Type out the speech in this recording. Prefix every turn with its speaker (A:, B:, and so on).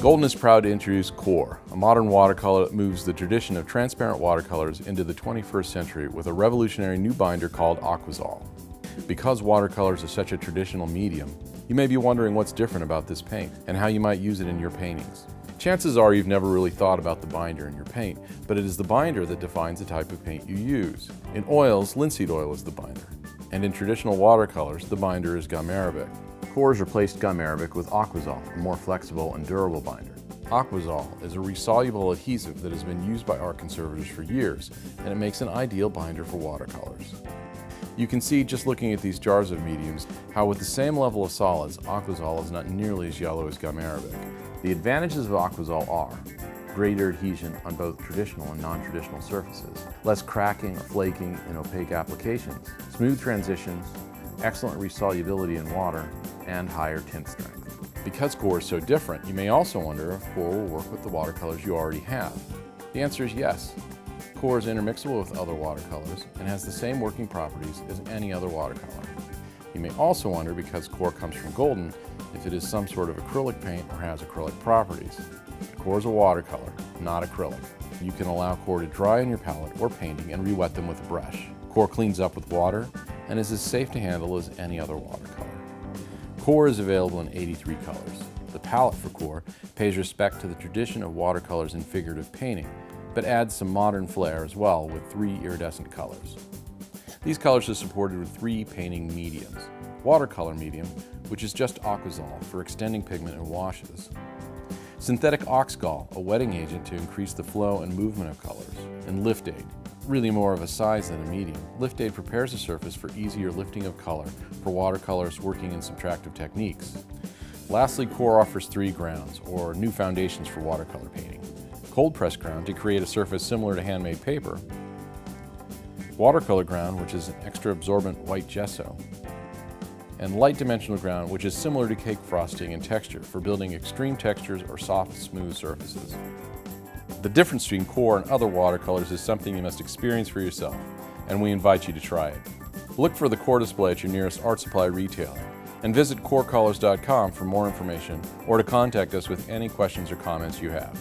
A: Golden is proud to introduce Core, a modern watercolor that moves the tradition of transparent watercolors into the 21st century with a revolutionary new binder called Aquazol. Because watercolors are such a traditional medium, you may be wondering what's different about this paint and how you might use it in your paintings. Chances are you've never really thought about the binder in your paint, but it is the binder that defines the type of paint you use. In oils, linseed oil is the binder, and in traditional watercolors, the binder is gum arabic. Core has replaced gum arabic with Aquazol, a more flexible and durable binder. Aquazol is a resoluble adhesive that has been used by art conservators for years, and it makes an ideal binder for watercolors. You can see just looking at these jars of mediums how with the same level of solids, Aquazol is not nearly as yellow as gum arabic. The advantages of Aquazol are greater adhesion on both traditional and non-traditional surfaces, less cracking or flaking in opaque applications, smooth transitions, excellent resolubility in water, and higher tint strength. Because Core is so different, you may also wonder if Core will work with the watercolors you already have. The answer is yes. Core is intermixable with other watercolors and has the same working properties as any other watercolor. You may also wonder, because Core comes from Golden, if it is some sort of acrylic paint or has acrylic properties. Core is a watercolor, not acrylic. You can allow Core to dry on your palette or painting and re-wet them with a brush. Core cleans up with water and is as safe to handle as any other watercolor. Core is available in 83 colors. The palette for Core pays respect to the tradition of watercolors in figurative painting, but adds some modern flair as well with 3 iridescent colors. These colors are supported with 3 painting mediums. Watercolor medium, which is just Aquazol for extending pigment in washes. Synthetic Oxgall, a wetting agent to increase the flow and movement of colors. And Lift Aid, really more of a size than a medium. Lift Aid prepares the surface for easier lifting of color for watercolors working in subtractive techniques. Lastly, Core offers 3 grounds, or new foundations for watercolor painting. Cold press ground to create a surface similar to handmade paper. Watercolor ground, which is an extra absorbent white gesso. And light dimensional ground, which is similar to cake frosting in texture for building extreme textures or soft, smooth surfaces. The difference between Core and other watercolors is something you must experience for yourself, and we invite you to try it. Look for the Core display at your nearest art supply retailer, and visit corecolors.com for more information or to contact us with any questions or comments you have.